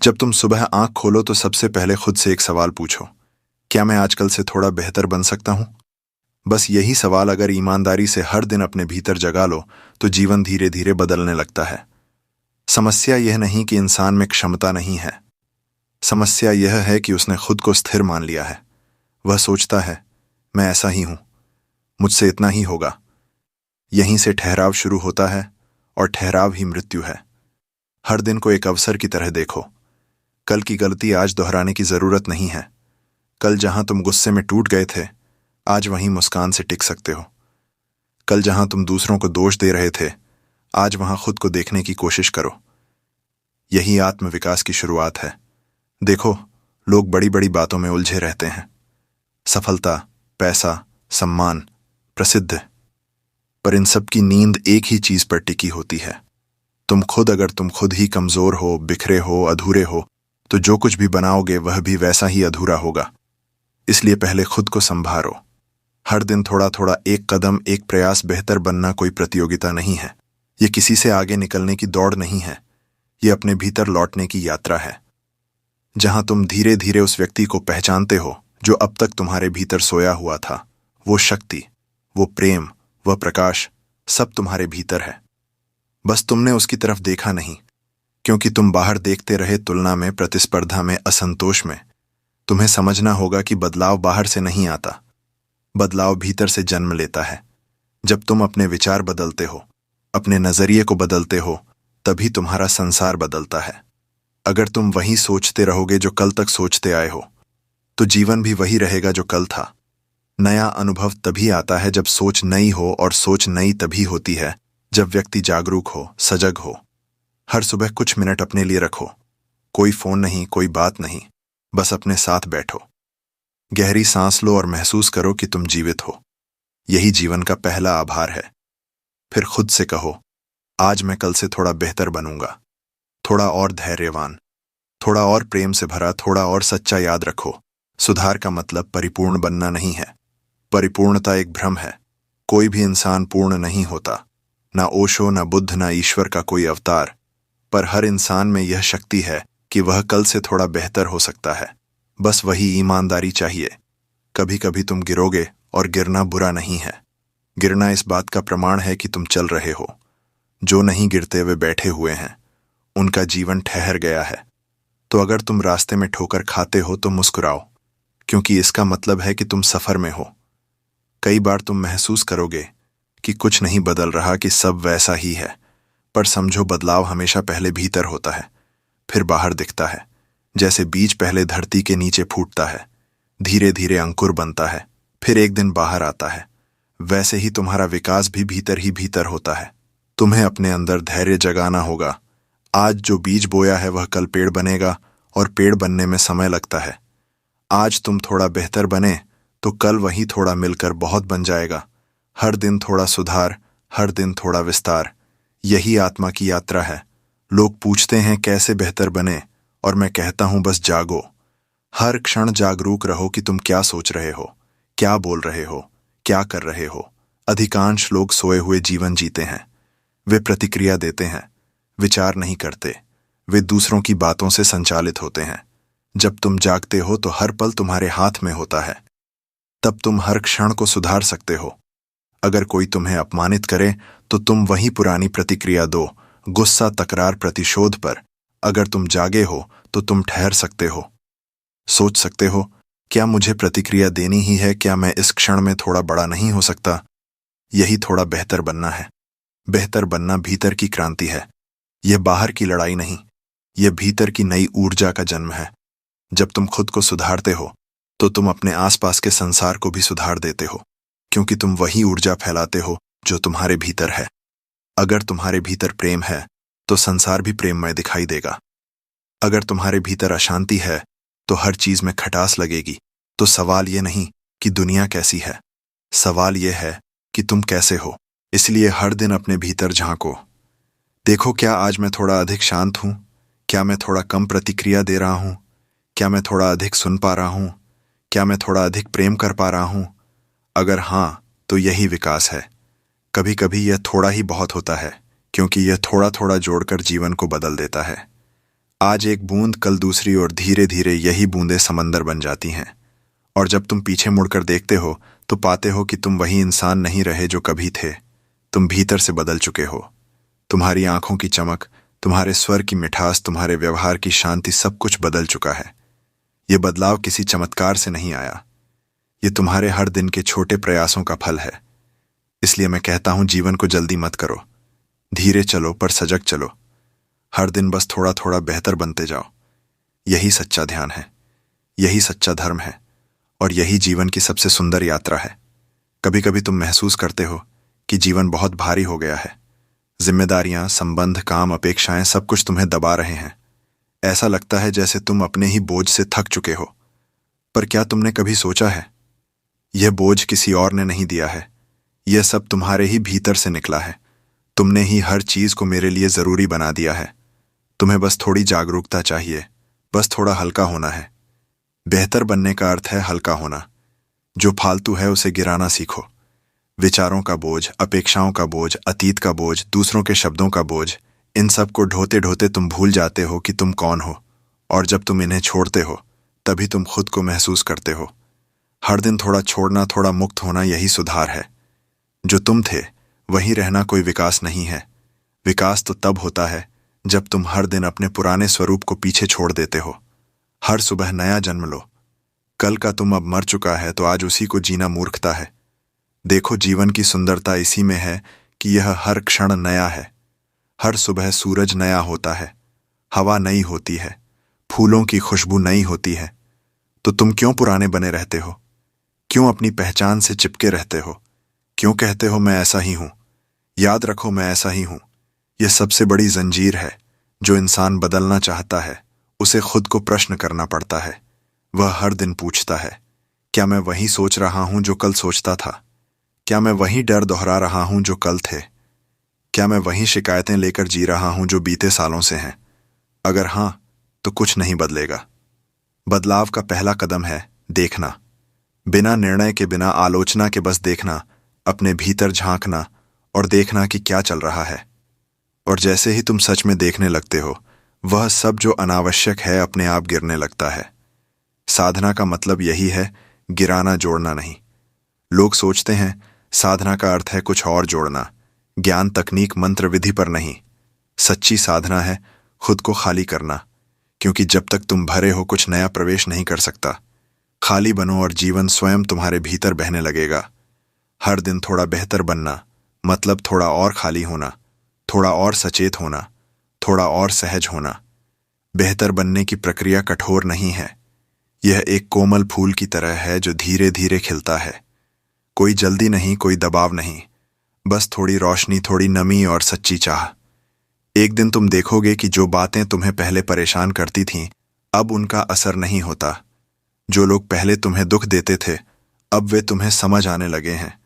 जब तुम सुबह आंख खोलो तो सबसे पहले खुद से एक सवाल पूछो, क्या मैं आजकल से थोड़ा बेहतर बन सकता हूं? बस यही सवाल अगर ईमानदारी से हर दिन अपने भीतर जगा लो तो जीवन धीरे धीरे बदलने लगता है। समस्या यह नहीं कि इंसान में क्षमता नहीं है। समस्या यह है कि उसने खुद को स्थिर मान लिया है। वह सोचता है, मैं ऐसा ही हूं, मुझसे इतना ही होगा। यहीं से ठहराव शुरू होता है और ठहराव ही मृत्यु है। हर दिन को एक अवसर की तरह देखो। कल की गलती आज दोहराने की जरूरत नहीं है। कल जहां तुम गुस्से में टूट गए थे, आज वहीं मुस्कान से टिक सकते हो। कल जहां तुम दूसरों को दोष दे रहे थे, आज वहां खुद को देखने की कोशिश करो। यही आत्मविकास की शुरुआत है। देखो, लोग बड़ी बड़ी बातों में उलझे रहते हैं। सफलता, पैसा, सम्मान, प्रसिद्ध, पर इन सब की नींद एक ही चीज पर टिकी होती है, तुम खुद। अगर तुम खुद ही कमजोर हो, बिखरे हो, अधूरे हो, तो जो कुछ भी बनाओगे वह भी वैसा ही अधूरा होगा। इसलिए पहले खुद को संभारो। हर दिन थोड़ा थोड़ा, एक कदम, एक प्रयास। बेहतर बनना कोई प्रतियोगिता नहीं है। ये किसी से आगे निकलने की दौड़ नहीं है। ये अपने भीतर लौटने की यात्रा है, जहां तुम धीरे धीरे उस व्यक्ति को पहचानते हो जो अब तक तुम्हारे भीतर सोया हुआ था। वो शक्ति, वो प्रेम, वह प्रकाश, सब तुम्हारे भीतर है। बस तुमने उसकी तरफ देखा नहीं, क्योंकि तुम बाहर देखते रहे, तुलना में, प्रतिस्पर्धा में, असंतोष में। तुम्हें समझना होगा कि बदलाव बाहर से नहीं आता, बदलाव भीतर से जन्म लेता है। जब तुम अपने विचार बदलते हो, अपने नजरिए को बदलते हो, तभी तुम्हारा संसार बदलता है। अगर तुम वही सोचते रहोगे जो कल तक सोचते आए हो, तो जीवन भी वही रहेगा जो कल था। नया अनुभव तभी आता है जब सोच नई हो, और सोच नई तभी होती है जब व्यक्ति जागरूक हो, सजग हो। हर सुबह कुछ मिनट अपने लिए रखो। कोई फोन नहीं, कोई बात नहीं, बस अपने साथ बैठो। गहरी सांस लो और महसूस करो कि तुम जीवित हो। यही जीवन का पहला आभार है। फिर खुद से कहो, आज मैं कल से थोड़ा बेहतर बनूंगा, थोड़ा और धैर्यवान, थोड़ा और प्रेम से भरा, थोड़ा और सच्चा। याद रखो, सुधार का मतलब परिपूर्ण बनना नहीं है। परिपूर्णता एक भ्रम है। कोई भी इंसान पूर्ण नहीं होता, ना ओशो, ना बुद्ध, ना ईश्वर का कोई अवतार। पर हर इंसान में यह शक्ति है कि वह कल से थोड़ा बेहतर हो सकता है। बस वही ईमानदारी चाहिए। कभी कभी तुम गिरोगे, और गिरना बुरा नहीं है। गिरना इस बात का प्रमाण है कि तुम चल रहे हो। जो नहीं गिरते वे बैठे हुए हैं, उनका जीवन ठहर गया है। तो अगर तुम रास्ते में ठोकर खाते हो तो मुस्कुराओ, क्योंकि इसका मतलब है कि तुम सफर में हो। कई बार तुम महसूस करोगे कि कुछ नहीं बदल रहा, कि सब वैसा ही है। पर समझो, बदलाव हमेशा पहले भीतर होता है, फिर बाहर दिखता है। जैसे बीज पहले धरती के नीचे फूटता है, धीरे धीरे अंकुर बनता है, फिर एक दिन बाहर आता है। वैसे ही तुम्हारा विकास भी भीतर ही भीतर होता है। तुम्हें अपने अंदर धैर्य जगाना होगा। आज जो बीज बोया है वह कल पेड़ बनेगा, और पेड़ बनने में समय लगता है। आज तुम थोड़ा बेहतर बने तो कल वही थोड़ा मिलकर बहुत बन जाएगा। हर दिन थोड़ा सुधार, हर दिन थोड़ा विस्तार। यही आत्मा की यात्रा है। लोग पूछते हैं कैसे बेहतर बने, और मैं कहता हूं बस जागो। हर क्षण जागरूक रहो कि तुम क्या सोच रहे हो, क्या बोल रहे हो, क्या कर रहे हो। अधिकांश लोग सोए हुए जीवन जीते हैं। वे प्रतिक्रिया देते हैं, विचार नहीं करते। वे दूसरों की बातों से संचालित होते हैं। जब तुम जागते हो तो हर पल तुम्हारे हाथ में होता है। तब तुम हर क्षण को सुधार सकते हो। अगर कोई तुम्हें अपमानित करे तो तुम वही पुरानी प्रतिक्रिया दो, गुस्सा, तकरार, प्रतिशोध पर। अगर तुम जागे हो तो तुम ठहर सकते हो। सोच सकते हो, क्या मुझे प्रतिक्रिया देनी ही है? क्या मैं इस क्षण में थोड़ा बड़ा नहीं हो सकता? यही थोड़ा बेहतर बनना है। बेहतर बनना भीतर की क्रांति है। यह बाहर की लड़ाई नहीं, यह भीतर की नई ऊर्जा का जन्म है। जब तुम खुद को सुधारते हो तो तुम अपने आसपास के संसार को भी सुधार देते हो, क्योंकि तुम वही ऊर्जा फैलाते हो जो तुम्हारे भीतर है। अगर तुम्हारे भीतर प्रेम है तो संसार भी प्रेममय दिखाई देगा। अगर तुम्हारे भीतर अशांति है तो हर चीज में खटास लगेगी। तो सवाल ये नहीं कि दुनिया कैसी है, सवाल यह है कि तुम कैसे हो। इसलिए हर दिन अपने भीतर झांको। देखो, क्या आज मैं थोड़ा अधिक शांत हूं? क्या मैं थोड़ा कम प्रतिक्रिया दे रहा हूं? क्या मैं थोड़ा अधिक सुन पा रहा हूं? क्या मैं थोड़ा अधिक प्रेम कर पा रहा हूं? अगर हां, तो यही विकास है। कभी कभी यह थोड़ा ही बहुत होता है, क्योंकि यह थोड़ा थोड़ा जोड़कर जीवन को बदल देता है। आज एक बूंद, कल दूसरी, और धीरे धीरे यही बूंदें समंदर बन जाती हैं। और जब तुम पीछे मुड़कर देखते हो तो पाते हो कि तुम वही इंसान नहीं रहे जो कभी थे। तुम भीतर से बदल चुके हो। तुम्हारी आंखों की चमक, तुम्हारे स्वर की मिठास, तुम्हारे व्यवहार की शांति, सब कुछ बदल चुका है। ये बदलाव किसी चमत्कार से नहीं आया। ये तुम्हारे हर दिन के छोटे प्रयासों का फल है। इसलिए मैं कहता हूं, जीवन को जल्दी मत करो। धीरे चलो पर सजग चलो। हर दिन बस थोड़ा थोड़ा बेहतर बनते जाओ। यही सच्चा ध्यान है, यही सच्चा धर्म है, और यही जीवन की सबसे सुंदर यात्रा है। कभी कभी तुम महसूस करते हो कि जीवन बहुत भारी हो गया है। जिम्मेदारियां, संबंध, काम, अपेक्षाएं, सब कुछ तुम्हें दबा रहे हैं। ऐसा लगता है जैसे तुम अपने ही बोझ से थक चुके हो। पर क्या तुमने कभी सोचा है, यह बोझ किसी और ने नहीं दिया है। यह सब तुम्हारे ही भीतर से निकला है। तुमने ही हर चीज को मेरे लिए जरूरी बना दिया है। तुम्हें बस थोड़ी जागरूकता चाहिए, बस थोड़ा हल्का होना है। बेहतर बनने का अर्थ है हल्का होना। जो फालतू है उसे गिराना सीखो। विचारों का बोझ, अपेक्षाओं का बोझ, अतीत का बोझ, दूसरों के शब्दों का बोझ, इन सब को ढोते ढोते तुम भूल जाते हो कि तुम कौन हो। और जब तुम इन्हें छोड़ते हो तभी तुम खुद को महसूस करते हो। हर दिन थोड़ा छोड़ना, थोड़ा मुक्त होना, यही सुधार है। जो तुम थे वहीं रहना कोई विकास नहीं है। विकास तो तब होता है जब तुम हर दिन अपने पुराने स्वरूप को पीछे छोड़ देते हो। हर सुबह नया जन्म लो। कल का तुम अब मर चुका है तो आज उसी को जीना मूर्खता है। देखो, जीवन की सुंदरता इसी में है कि यह हर क्षण नया है। हर सुबह सूरज नया होता है, हवा नई होती है, फूलों की खुशबू नई होती है। तो तुम क्यों पुराने बने रहते हो? क्यों अपनी पहचान से चिपके रहते हो? क्यों कहते हो मैं ऐसा ही हूं? याद रखो, मैं ऐसा ही हूं। यह सबसे बड़ी जंजीर है। जो इंसान बदलना चाहता है उसे खुद को प्रश्न करना पड़ता है। वह हर दिन पूछता है, क्या मैं वही सोच रहा हूं जो कल सोचता था? क्या मैं वही डर दोहरा रहा हूं जो कल थे? क्या मैं वही शिकायतें लेकर जी रहा हूं जो बीते सालों से हैं? अगर हां, तो कुछ नहीं बदलेगा। बदलाव का पहला कदम है देखना। बिना निर्णय के, बिना आलोचना के, बस देखना, अपने भीतर झांकना और देखना कि क्या चल रहा है। और जैसे ही तुम सच में देखने लगते हो, वह सब जो अनावश्यक है अपने आप गिरने लगता है। साधना का मतलब यही है, गिराना, जोड़ना नहीं। लोग सोचते हैं साधना का अर्थ है कुछ और जोड़ना, ज्ञान, तकनीक, मंत्र, विधि, पर नहीं। सच्ची साधना है खुद को खाली करना, क्योंकि जब तक तुम भरे हो कुछ नया प्रवेश नहीं कर सकता। खाली बनो और जीवन स्वयं तुम्हारे भीतर बहने लगेगा। हर दिन थोड़ा बेहतर बनना मतलब थोड़ा और खाली होना, थोड़ा और सचेत होना, थोड़ा और सहज होना। बेहतर बनने की प्रक्रिया कठोर नहीं है। यह एक कोमल फूल की तरह है जो धीरे धीरे खिलता है। कोई जल्दी नहीं, कोई दबाव नहीं, बस थोड़ी रोशनी, थोड़ी नमी और सच्ची चाह। एक दिन तुम देखोगे कि जो बातें तुम्हें पहले परेशान करती थीं, अब उनका असर नहीं होता। जो लोग पहले तुम्हें दुख देते थे, अब वे तुम्हें समझ आने लगे हैं।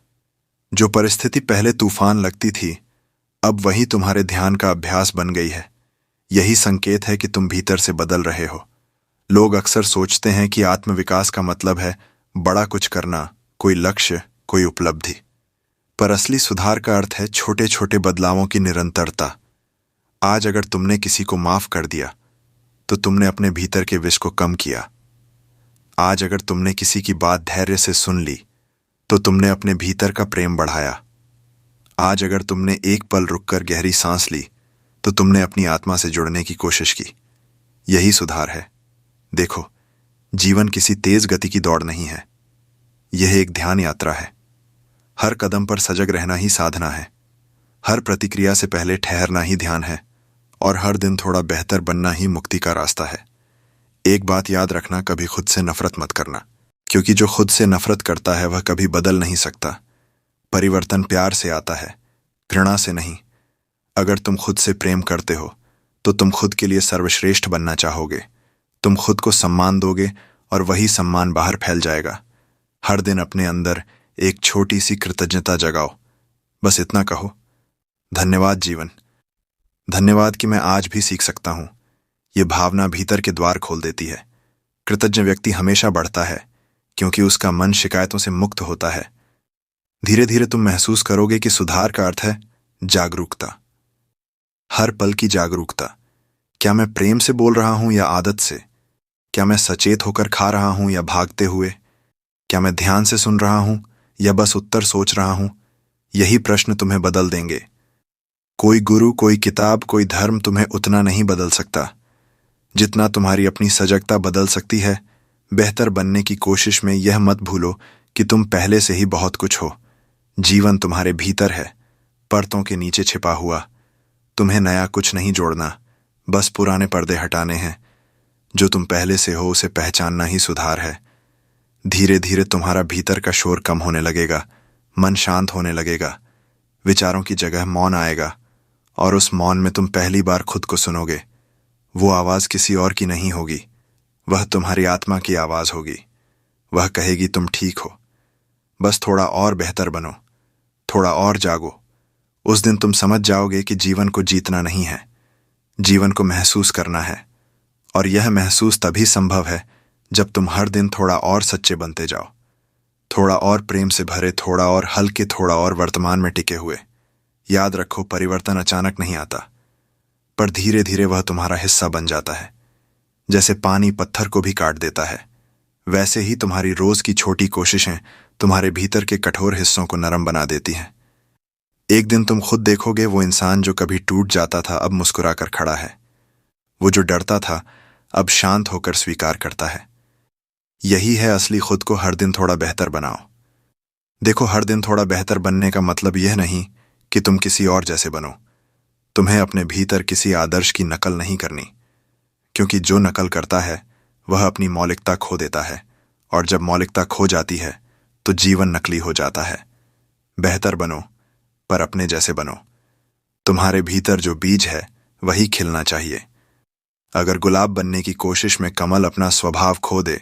जो परिस्थिति पहले तूफान लगती थी, अब वही तुम्हारे ध्यान का अभ्यास बन गई है। यही संकेत है कि तुम भीतर से बदल रहे हो। लोग अक्सर सोचते हैं कि आत्मविकास का मतलब है बड़ा कुछ करना, कोई लक्ष्य, कोई उपलब्धि। पर असली सुधार का अर्थ है छोटे छोटे बदलावों की निरंतरता। आज अगर तुमने किसी को माफ कर दिया तो तुमने अपने भीतर के विष को कम किया। आज अगर तुमने किसी की बात धैर्य से सुन ली तो तुमने अपने भीतर का प्रेम बढ़ाया। आज अगर तुमने एक पल रुककर गहरी सांस ली तो तुमने अपनी आत्मा से जुड़ने की कोशिश की। यही सुधार है। देखो, जीवन किसी तेज गति की दौड़ नहीं है। यह एक ध्यान यात्रा है। हर कदम पर सजग रहना ही साधना है। हर प्रतिक्रिया से पहले ठहरना ही ध्यान है। और हर दिन थोड़ा बेहतर बनना ही मुक्ति का रास्ता है। एक बात याद रखना, कभी खुद से नफरत मत करना, क्योंकि जो खुद से नफरत करता है वह कभी बदल नहीं सकता। परिवर्तन प्यार से आता है, घृणा से नहीं। अगर तुम खुद से प्रेम करते हो तो तुम खुद के लिए सर्वश्रेष्ठ बनना चाहोगे। तुम खुद को सम्मान दोगे और वही सम्मान बाहर फैल जाएगा। हर दिन अपने अंदर एक छोटी सी कृतज्ञता जगाओ। बस इतना कहो, धन्यवाद जीवन, धन्यवाद कि मैं आज भी सीख सकता हूं। ये भावना भीतर के द्वार खोल देती है। कृतज्ञ व्यक्ति हमेशा बढ़ता है क्योंकि उसका मन शिकायतों से मुक्त होता है। धीरे धीरे तुम महसूस करोगे कि सुधार का अर्थ है जागरूकता। हर पल की जागरूकता। क्या मैं प्रेम से बोल रहा हूं या आदत से? क्या मैं सचेत होकर खा रहा हूं या भागते हुए? क्या मैं ध्यान से सुन रहा हूं या बस उत्तर सोच रहा हूं? यही प्रश्न तुम्हें बदल देंगे। कोई गुरु, कोई किताब, कोई धर्म तुम्हें उतना नहीं बदल सकता जितना तुम्हारी अपनी सजगता बदल सकती है। बेहतर बनने की कोशिश में यह मत भूलो कि तुम पहले से ही बहुत कुछ हो। जीवन तुम्हारे भीतर है, परतों के नीचे छिपा हुआ। तुम्हें नया कुछ नहीं जोड़ना, बस पुराने पर्दे हटाने हैं। जो तुम पहले से हो उसे पहचानना ही सुधार है। धीरे धीरे तुम्हारा भीतर का शोर कम होने लगेगा, मन शांत होने लगेगा, विचारों की जगह मौन आएगा, और उस मौन में तुम पहली बार खुद को सुनोगे। वो आवाज किसी और की नहीं होगी, वह तुम्हारी आत्मा की आवाज होगी। वह कहेगी तुम ठीक हो, बस थोड़ा और बेहतर बनो, थोड़ा और जागो। उस दिन तुम समझ जाओगे कि जीवन को जीतना नहीं है, जीवन को महसूस करना है। और यह महसूस तभी संभव है जब तुम हर दिन थोड़ा और सच्चे बनते जाओ, थोड़ा और प्रेम से भरे, थोड़ा और हल्के, थोड़ा और वर्तमान में टिके हुए। याद रखो, परिवर्तन अचानक नहीं आता, पर धीरे धीरे वह तुम्हारा हिस्सा बन जाता है। जैसे पानी पत्थर को भी काट देता है, वैसे ही तुम्हारी रोज की छोटी कोशिशें तुम्हारे भीतर के कठोर हिस्सों को नरम बना देती हैं। एक दिन तुम खुद देखोगे, वो इंसान जो कभी टूट जाता था अब मुस्कुराकर खड़ा है। वो जो डरता था अब शांत होकर स्वीकार करता है। यही है असली खुद को हर दिन थोड़ा बेहतर बनाओ। देखो, हर दिन थोड़ा बेहतर बनने का मतलब यह नहीं कि तुम किसी और जैसे बनो। तुम्हें अपने भीतर किसी आदर्श की नकल नहीं करनी, क्योंकि जो नकल करता है वह अपनी मौलिकता खो देता है, और जब मौलिकता खो जाती है तो जीवन नकली हो जाता है। बेहतर बनो, पर अपने जैसे बनो। तुम्हारे भीतर जो बीज है वही खिलना चाहिए। अगर गुलाब बनने की कोशिश में कमल अपना स्वभाव खो दे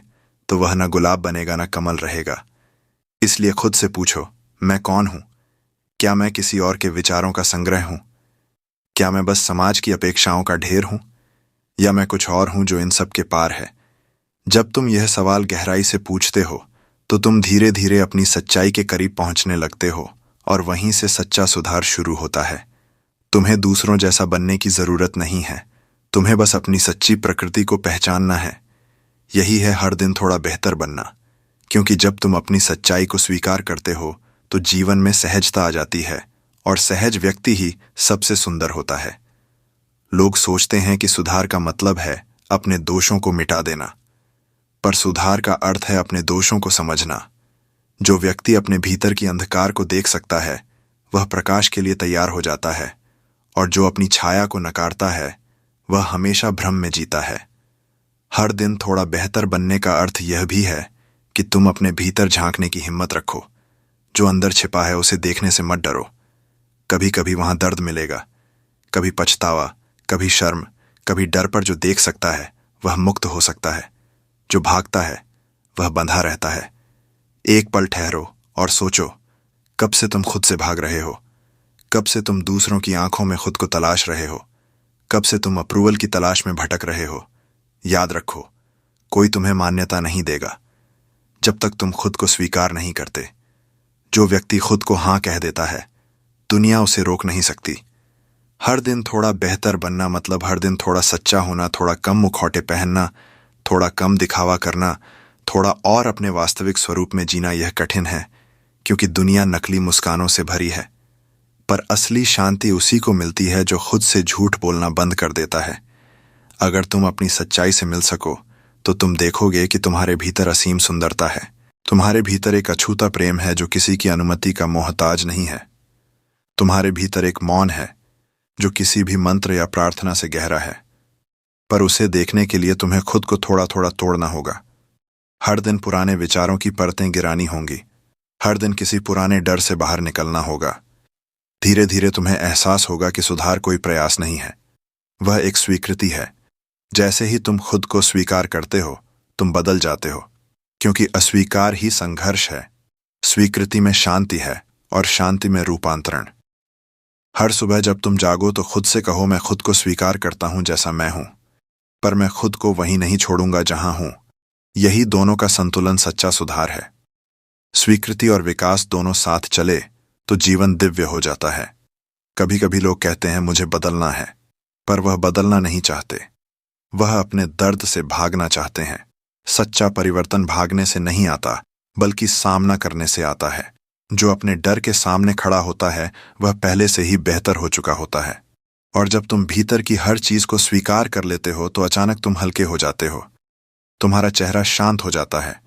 तो वह न गुलाब बनेगा न कमल रहेगा। इसलिए खुद से पूछो, मैं कौन हूं? क्या मैं किसी और के विचारों का संग्रह हूं? क्या मैं बस समाज की अपेक्षाओं का ढेर हूं, या मैं कुछ और हूं जो इन सब के पार है? जब तुम यह सवाल गहराई से पूछते हो तो तुम धीरे धीरे अपनी सच्चाई के करीब पहुंचने लगते हो, और वहीं से सच्चा सुधार शुरू होता है। तुम्हें दूसरों जैसा बनने की जरूरत नहीं है, तुम्हें बस अपनी सच्ची प्रकृति को पहचानना है। यही है हर दिन थोड़ा बेहतर बनना, क्योंकि जब तुम अपनी सच्चाई को स्वीकार करते हो तो जीवन में सहजता आ जाती है, और सहज व्यक्ति ही सबसे सुंदर होता है। लोग सोचते हैं कि सुधार का मतलब है अपने दोषों को मिटा देना, पर सुधार का अर्थ है अपने दोषों को समझना। जो व्यक्ति अपने भीतर की अंधकार को देख सकता है वह प्रकाश के लिए तैयार हो जाता है, और जो अपनी छाया को नकारता है वह हमेशा भ्रम में जीता है। हर दिन थोड़ा बेहतर बनने का अर्थ यह भी है कि तुम अपने भीतर झांकने की हिम्मत रखो। जो अंदर छिपा है उसे देखने से मत डरो। कभी कभी वहां दर्द मिलेगा, कभी पछतावा, कभी शर्म, कभी डर, पर जो देख सकता है वह मुक्त हो सकता है। जो भागता है वह बंधा रहता है। एक पल ठहरो और सोचो, कब से तुम खुद से भाग रहे हो? कब से तुम दूसरों की आंखों में खुद को तलाश रहे हो? कब से तुम अप्रूवल की तलाश में भटक रहे हो? याद रखो, कोई तुम्हें मान्यता नहीं देगा जब तक तुम खुद को स्वीकार नहीं करते। जो व्यक्ति खुद को हां कह देता है दुनिया उसे रोक नहीं सकती। हर दिन थोड़ा बेहतर बनना मतलब हर दिन थोड़ा सच्चा होना, थोड़ा कम मुखौटे पहनना, थोड़ा कम दिखावा करना, थोड़ा और अपने वास्तविक स्वरूप में जीना। यह कठिन है क्योंकि दुनिया नकली मुस्कानों से भरी है, पर असली शांति उसी को मिलती है जो खुद से झूठ बोलना बंद कर देता है। अगर तुम अपनी सच्चाई से मिल सको तो तुम देखोगे कि तुम्हारे भीतर असीम सुंदरता है। तुम्हारे भीतर एक अछूता प्रेम है जो किसी की अनुमति का मोहताज नहीं है। तुम्हारे भीतर एक मौन है जो किसी भी मंत्र या प्रार्थना से गहरा है, पर उसे देखने के लिए तुम्हें खुद को थोड़ा थोड़ा तोड़ना होगा। हर दिन पुराने विचारों की परतें गिरानी होंगी, हर दिन किसी पुराने डर से बाहर निकलना होगा। धीरे धीरे तुम्हें एहसास होगा कि सुधार कोई प्रयास नहीं है, वह एक स्वीकृति है। जैसे ही तुम खुद को स्वीकार करते हो तुम बदल जाते हो, क्योंकि अस्वीकार ही संघर्ष है, स्वीकृति में शांति है, और शांति में रूपांतरण। हर सुबह जब तुम जागो तो खुद से कहो, मैं खुद को स्वीकार करता हूं जैसा मैं हूं, पर मैं खुद को वहीं नहीं छोड़ूंगा जहां हूं। यही दोनों का संतुलन सच्चा सुधार है। स्वीकृति और विकास दोनों साथ चले तो जीवन दिव्य हो जाता है। कभी कभी लोग कहते हैं मुझे बदलना है, पर वह बदलना नहीं चाहते। वह अपने दर्द से भागना चाहते हैं। सच्चा परिवर्तन भागने से नहीं आता, बल्कि सामना करने से आता है। जो अपने डर के सामने खड़ा होता है वह पहले से ही बेहतर हो चुका होता है। और जब तुम भीतर की हर चीज को स्वीकार कर लेते हो तो अचानक तुम हल्के हो जाते हो। तुम्हारा चेहरा शांत हो जाता है।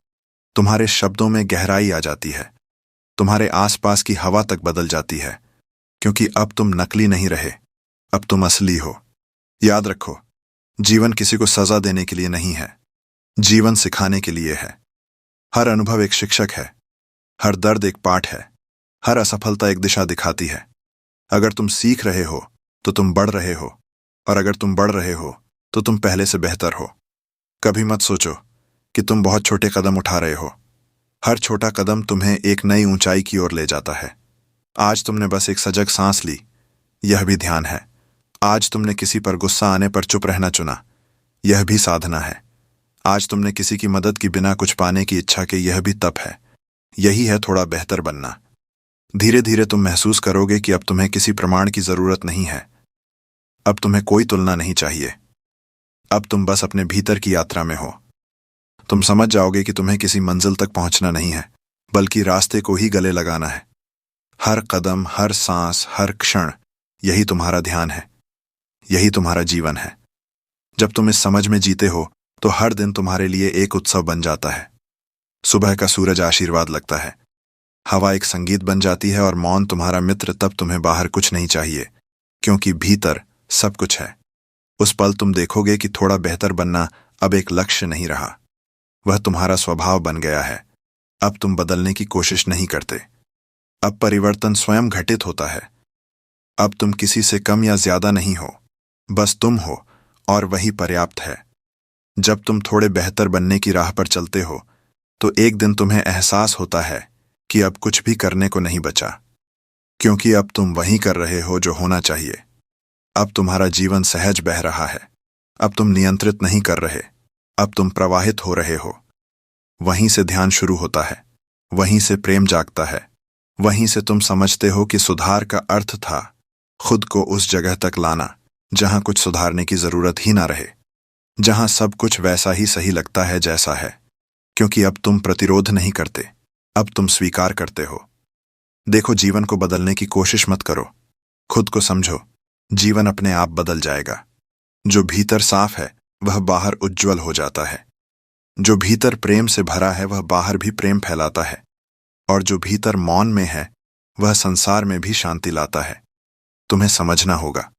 तुम्हारे शब्दों में गहराई आ जाती है। तुम्हारे आसपास की हवा तक बदल जाती है, क्योंकि अब तुम नकली नहीं रहे, अब तुम असली हो। याद रखो, जीवन किसी को सजा देने के लिए नहीं है, जीवन सिखाने के लिए है। हर अनुभव एक शिक्षक है, हर दर्द एक पाठ है, हर असफलता एक दिशा दिखाती है। अगर तुम सीख रहे हो तो तुम बढ़ रहे हो, और अगर तुम बढ़ रहे हो तो तुम पहले से बेहतर हो। कभी मत सोचो कि तुम बहुत छोटे कदम उठा रहे हो। हर छोटा कदम तुम्हें एक नई ऊंचाई की ओर ले जाता है। आज तुमने बस एक सजग सांस ली, यह भी ध्यान है। आज तुमने किसी पर गुस्सा आने पर चुप रहना चुना, यह भी साधना है। आज तुमने किसी की मदद की बिना कुछ पाने की इच्छा की, यह भी तप है। यही है थोड़ा बेहतर बनना। धीरे धीरे तुम महसूस करोगे कि अब तुम्हें किसी प्रमाण की जरूरत नहीं है। अब तुम्हें कोई तुलना नहीं चाहिए। अब तुम बस अपने भीतर की यात्रा में हो। तुम समझ जाओगे कि तुम्हें किसी मंजिल तक पहुंचना नहीं है, बल्कि रास्ते को ही गले लगाना है। हर कदम, हर सांस, हर क्षण, यही तुम्हारा ध्यान है, यही तुम्हारा जीवन है। जब तुम इस समझ में जीते हो तो हर दिन तुम्हारे लिए एक उत्सव बन जाता है। सुबह का सूरज आशीर्वाद लगता है, हवा एक संगीत बन जाती है और मौन तुम्हारा मित्र। तब तुम्हें बाहर कुछ नहीं चाहिए, क्योंकि भीतर सब कुछ है। उस पल तुम देखोगे कि थोड़ा बेहतर बनना अब एक लक्ष्य नहीं रहा, वह तुम्हारा स्वभाव बन गया है। अब तुम बदलने की कोशिश नहीं करते। अब परिवर्तन स्वयं घटित होता है। अब तुम किसी से कम या ज्यादा नहीं हो, बस तुम हो, और वही पर्याप्त है। जब तुम थोड़े बेहतर बनने की राह पर चलते हो तो एक दिन तुम्हें एहसास होता है कि अब कुछ भी करने को नहीं बचा, क्योंकि अब तुम वही कर रहे हो जो होना चाहिए। अब तुम्हारा जीवन सहज बह रहा है। अब तुम नियंत्रित नहीं कर रहे, अब तुम प्रवाहित हो रहे हो। वहीं से ध्यान शुरू होता है, वहीं से प्रेम जागता है, वहीं से तुम समझते हो कि सुधार का अर्थ था खुद को उस जगह तक लाना जहां कुछ सुधारने की जरूरत ही ना रहे, जहां सब कुछ वैसा ही सही लगता है जैसा है। क्योंकि अब तुम प्रतिरोध नहीं करते, अब तुम स्वीकार करते हो। देखो, जीवन को बदलने की कोशिश मत करो, खुद को समझो। जीवन अपने आप बदल जाएगा। जो भीतर साफ है वह बाहर उज्जवल हो जाता है। जो भीतर प्रेम से भरा है वह बाहर भी प्रेम फैलाता है, और जो भीतर मौन में है वह संसार में भी शांति लाता है। तुम्हें समझना होगा,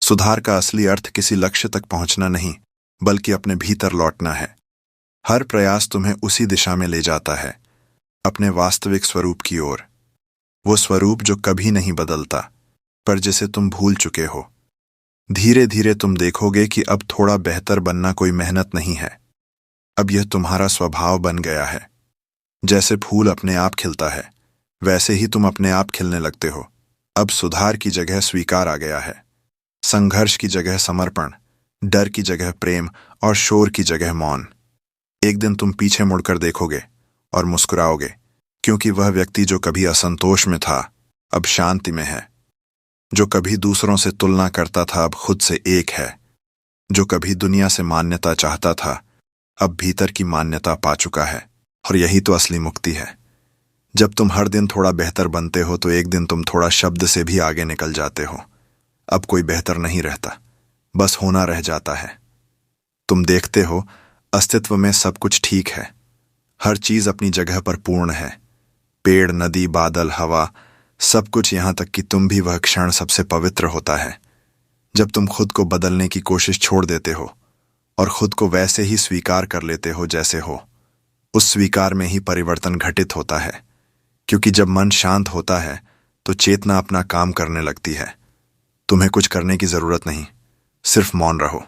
सुधार का असली अर्थ किसी लक्ष्य तक पहुंचना नहीं, बल्कि अपने भीतर लौटना है। हर प्रयास तुम्हें उसी दिशा में ले जाता है, अपने वास्तविक स्वरूप की ओर। वो स्वरूप जो कभी नहीं बदलता, पर जिसे तुम भूल चुके हो। धीरे धीरे तुम देखोगे कि अब थोड़ा बेहतर बनना कोई मेहनत नहीं है, अब यह तुम्हारा स्वभाव बन गया है। जैसे फूल अपने आप खिलता है, वैसे ही तुम अपने आप खिलने लगते हो। अब सुधार की जगह स्वीकार आ गया है, संघर्ष की जगह समर्पण, डर की जगह प्रेम, और शोर की जगह मौन। एक दिन तुम पीछे मुड़कर देखोगे और मुस्कुराओगे, क्योंकि वह व्यक्ति जो कभी असंतोष में था अब शांति में है। जो कभी दूसरों से तुलना करता था अब खुद से एक है। जो कभी दुनिया से मान्यता चाहता था अब भीतर की मान्यता पा चुका है। और यही तो असली मुक्ति है। जब तुम हर दिन थोड़ा बेहतर बनते हो तो एक दिन तुम थोड़ा शब्द से भी आगे निकल जाते हो। अब कोई बेहतर नहीं रहता, बस होना रह जाता है। तुम देखते हो, अस्तित्व में सब कुछ ठीक है, हर चीज अपनी जगह पर पूर्ण है। पेड़, नदी, बादल, हवा, सब कुछ, यहां तक कि तुम भी। वह क्षण सबसे पवित्र होता है जब तुम खुद को बदलने की कोशिश छोड़ देते हो और खुद को वैसे ही स्वीकार कर लेते हो जैसे हो। उस स्वीकार में ही परिवर्तन घटित होता है, क्योंकि जब मन शांत होता है तो चेतना अपना काम करने लगती है। तुम्हें कुछ करने की जरूरत नहीं, सिर्फ मौन रहो,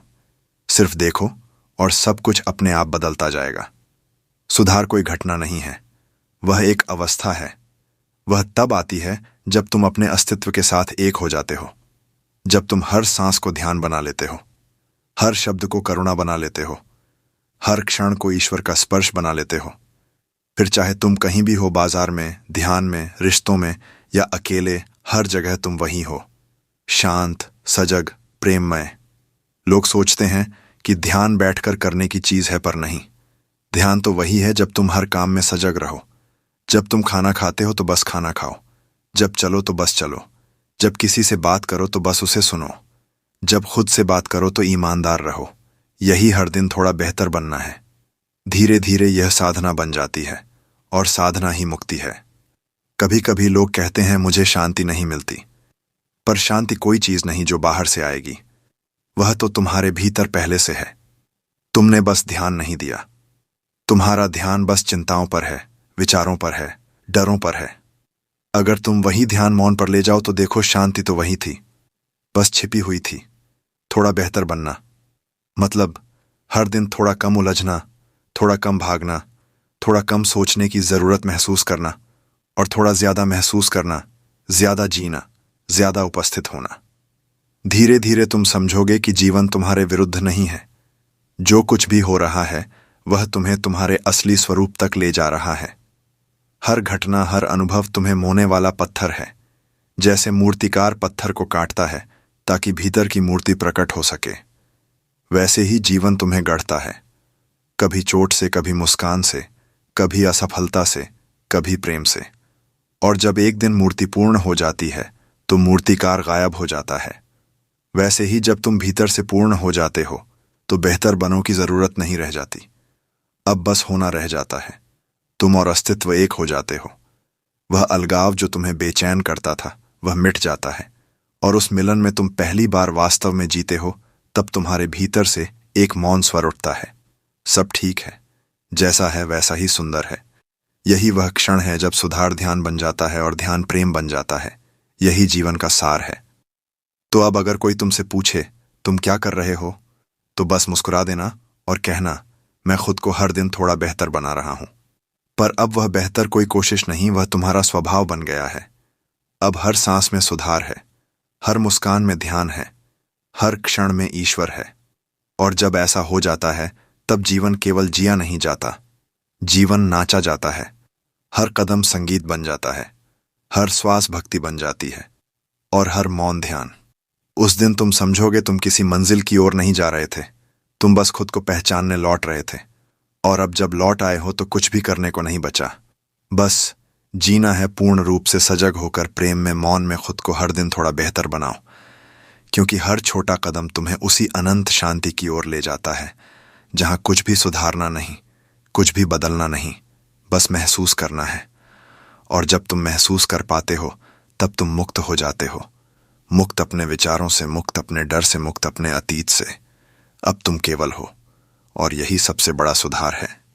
सिर्फ देखो, और सब कुछ अपने आप बदलता जाएगा। सुधार कोई घटना नहीं है, वह एक अवस्था है। वह तब आती है जब तुम अपने अस्तित्व के साथ एक हो जाते हो, जब तुम हर सांस को ध्यान बना लेते हो, हर शब्द को करुणा बना लेते हो, हर क्षण को ईश्वर का स्पर्श बना लेते हो। फिर चाहे तुम कहीं भी हो, बाजार में, ध्यान में, रिश्तों में, या अकेले, हर जगह तुम वही हो, शांत, सजग, प्रेममय। लोग सोचते हैं कि ध्यान बैठकर करने की चीज है, पर नहीं। ध्यान तो वही है जब तुम हर काम में सजग रहो। जब तुम खाना खाते हो तो बस खाना खाओ, जब चलो तो बस चलो, जब किसी से बात करो तो बस उसे सुनो, जब खुद से बात करो तो ईमानदार रहो। यही हर दिन थोड़ा बेहतर बनना है। धीरे धीरे यह साधना बन जाती है, और साधना ही मुक्ति है। कभी कभी लोग कहते हैं मुझे शांति नहीं मिलती, पर शांति कोई चीज नहीं जो बाहर से आएगी। वह तो तुम्हारे भीतर पहले से है, तुमने बस ध्यान नहीं दिया। तुम्हारा ध्यान बस चिंताओं पर है, विचारों पर है, डरों पर है। अगर तुम वही ध्यान मौन पर ले जाओ तो देखो, शांति तो वही थी, बस छिपी हुई थी। थोड़ा बेहतर बनना मतलब हर दिन थोड़ा कम उलझना, थोड़ा कम भागना, थोड़ा कम सोचने की जरूरत महसूस करना, और थोड़ा ज्यादा महसूस करना, ज्यादा जीना, ज्यादा उपस्थित होना। धीरे धीरे तुम समझोगे कि जीवन तुम्हारे विरुद्ध नहीं है। जो कुछ भी हो रहा है वह तुम्हें तुम्हारे असली स्वरूप तक ले जा रहा है। हर घटना, हर अनुभव तुम्हें मोने वाला पत्थर है। जैसे मूर्तिकार पत्थर को काटता है ताकि भीतर की मूर्ति प्रकट हो सके, वैसे ही जीवन तुम्हें गढ़ता है। कभी चोट से, कभी मुस्कान से, कभी असफलता से, कभी प्रेम से। और जब एक दिन मूर्ति पूर्ण हो जाती है तो मूर्तिकार गायब हो जाता है। वैसे ही जब तुम भीतर से पूर्ण हो जाते हो तो बेहतर बनों की जरूरत नहीं रह जाती। अब बस होना रह जाता है। तुम और अस्तित्व एक हो जाते हो। वह अलगाव जो तुम्हें बेचैन करता था वह मिट जाता है, और उस मिलन में तुम पहली बार वास्तव में जीते हो। तब तुम्हारे भीतर से एक मौन स्वर उठता है, सब ठीक है, जैसा है वैसा ही सुंदर है। यही वह क्षण है जब सुधार ध्यान बन जाता है और ध्यान प्रेम बन जाता है। यही जीवन का सार है। तो अब अगर कोई तुमसे पूछे तुम क्या कर रहे हो, तो बस मुस्कुरा देना और कहना, मैं खुद को हर दिन थोड़ा बेहतर बना रहा हूं। पर अब वह बेहतर कोई कोशिश नहीं, वह तुम्हारा स्वभाव बन गया है। अब हर सांस में सुधार है, हर मुस्कान में ध्यान है, हर क्षण में ईश्वर है। और जब ऐसा हो जाता है तब जीवन केवल जिया नहीं जाता, जीवन नाचा जाता है। हर कदम संगीत बन जाता है, हर श्वास भक्ति बन जाती है, और हर मौन ध्यान। उस दिन तुम समझोगे तुम किसी मंजिल की ओर नहीं जा रहे थे, तुम बस खुद को पहचानने लौट रहे थे। और अब जब लौट आए हो तो कुछ भी करने को नहीं बचा। बस जीना है पूर्ण रूप से सजग होकर, प्रेम में, मौन में। खुद को हर दिन थोड़ा बेहतर बनाओ, क्योंकि हर छोटा कदम तुम्हें उसी अनंत शांति की ओर ले जाता है, जहां कुछ भी सुधारना नहीं, कुछ भी बदलना नहीं, बस महसूस करना है। और जब तुम महसूस कर पाते हो तब तुम मुक्त हो जाते हो। मुक्त अपने विचारों से, मुक्त अपने डर से, मुक्त अपने अतीत से। अब तुम केवल हो, और यही सबसे बड़ा सुधार है।